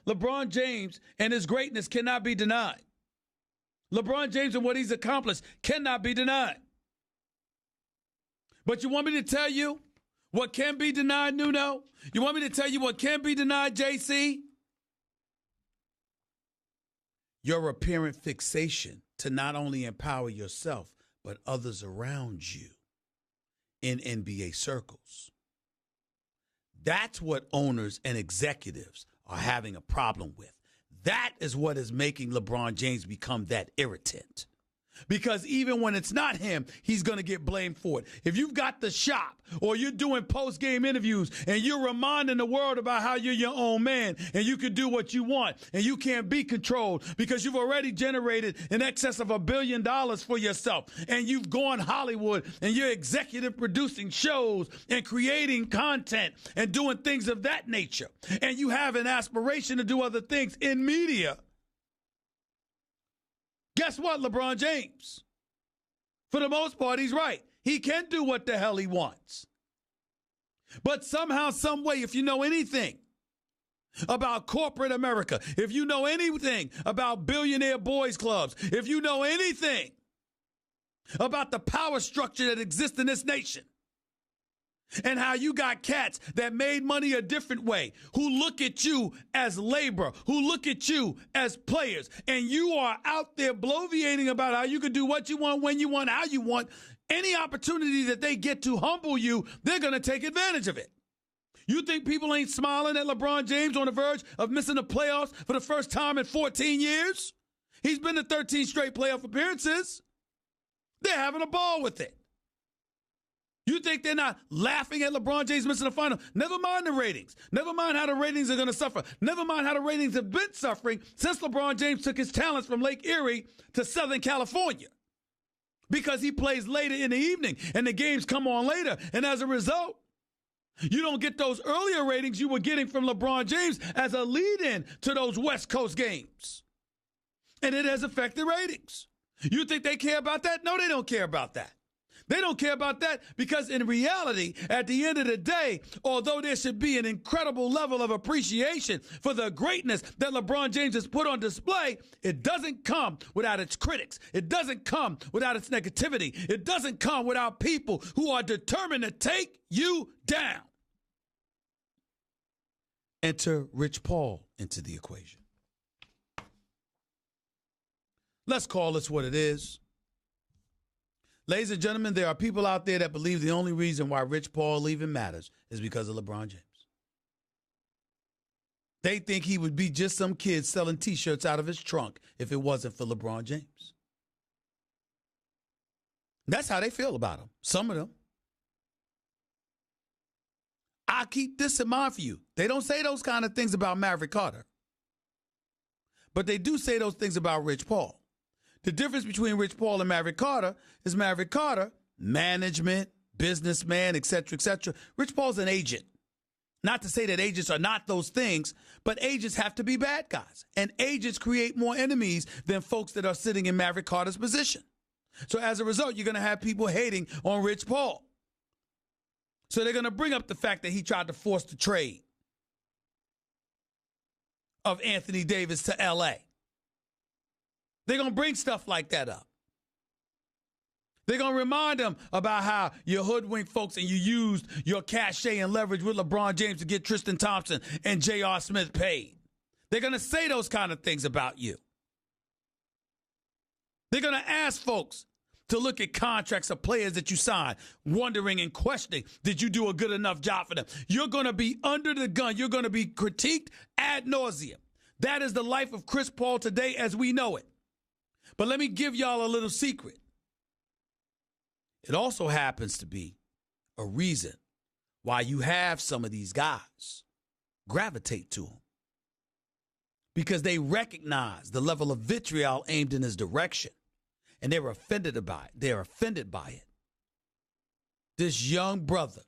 LeBron James and his greatness cannot be denied. LeBron James and what he's accomplished cannot be denied. But you want me to tell you what can be denied, Nuno? You want me to tell you what can be denied, JC? Your apparent fixation to not only empower yourself, but others around you in NBA circles. That's what owners and executives are having a problem with. That is what is making LeBron James become that irritant. Because even when it's not him, he's going to get blamed for it. If you've got the shop or you're doing post-game interviews and you're reminding the world about how you're your own man and you can do what you want and you can't be controlled because you've already generated in excess of $1 billion for yourself and you've gone Hollywood and you're executive producing shows and creating content and doing things of that nature and you have an aspiration to do other things in media. Guess what, LeBron James? For the most part, he's right. He can do what the hell he wants. But somehow, some way, if you know anything about corporate America, if you know anything about billionaire boys clubs, if you know anything about the power structure that exists in this nation, and how you got cats that made money a different way, who look at you as labor, who look at you as players, and you are out there bloviating about how you can do what you want, when you want, how you want. Any opportunity that they get to humble you, they're going to take advantage of it. You think people ain't smiling at LeBron James on the verge of missing the playoffs for the first time in 14 years? He's been to 13 straight playoff appearances. They're having a ball with it. You think they're not laughing at LeBron James missing the final? Never mind the ratings. Never mind how the ratings are going to suffer. Never mind how the ratings have been suffering since LeBron James took his talents from Lake Erie to Southern California. Because he plays later in the evening and the games come on later. And as a result, you don't get those earlier ratings you were getting from LeBron James as a lead-in to those West Coast games. And it has affected ratings. You think they care about that? No, they don't care about that. They don't care about that because in reality, at the end of the day, although there should be an incredible level of appreciation for the greatness that LeBron James has put on display, it doesn't come without its critics. It doesn't come without its negativity. It doesn't come without people who are determined to take you down. Enter Rich Paul into the equation. Let's call this what it is. Ladies and gentlemen, there are people out there that believe the only reason why Rich Paul even matters is because of LeBron James. They think he would be just some kid selling T-shirts out of his trunk if it wasn't for LeBron James. That's how they feel about him, some of them. I keep this in mind for you. They don't say those kind of things about Maverick Carter. But they do say those things about Rich Paul. The difference between Rich Paul and Maverick Carter is Maverick Carter, management, businessman, et cetera, et cetera. Rich Paul's an agent. Not to say that agents are not those things, but agents have to be bad guys. And agents create more enemies than folks that are sitting in Maverick Carter's position. So as a result, you're going to have people hating on Rich Paul. So they're going to bring up the fact that he tried to force the trade of Anthony Davis to L.A. They're going to bring stuff like that up. They're going to remind them about how you hoodwinked folks and you used your cachet and leverage with LeBron James to get Tristan Thompson and J.R. Smith paid. They're going to say those kind of things about you. They're going to ask folks to look at contracts of players that you signed, wondering and questioning, did you do a good enough job for them? You're going to be under the gun. You're going to be critiqued ad nauseum. That is the life of Chris Paul today as we know it. But let me give y'all a little secret. It also happens to be a reason why you have some of these guys gravitate to him. Because they recognize the level of vitriol aimed in his direction. And they're offended by it. They're offended by it. This young brother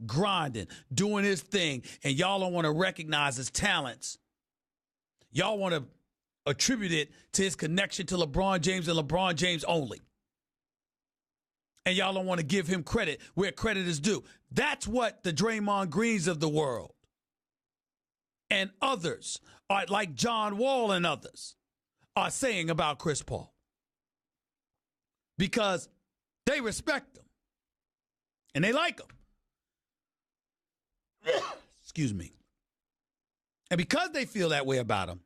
grinding, doing his thing, and y'all don't want to recognize his talents. Y'all want to attribute it to his connection to LeBron James and LeBron James only. And y'all don't want to give him credit where credit is due. That's what the Draymond Greens of the world, and others, are like John Wall and others, are saying about Chris Paul. Because they respect him. And they like him. Excuse me. And because they feel that way about him,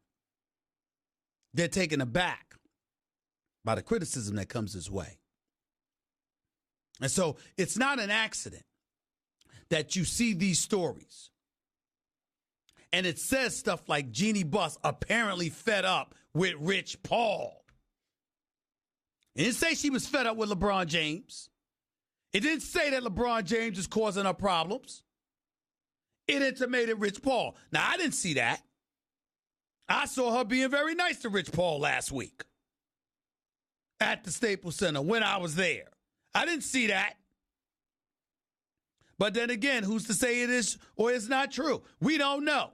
they're taken aback by the criticism that comes his way. And so it's not an accident that you see these stories. And it says stuff like Jeannie Buss apparently fed up with Rich Paul. It didn't say she was fed up with LeBron James. It didn't say that LeBron James is causing her problems. It intimated Rich Paul. Now, I didn't see that. I saw her being very nice to Rich Paul last week at the Staples Center when I was there. I didn't see that. But then again, who's to say it is or it's not true? We don't know.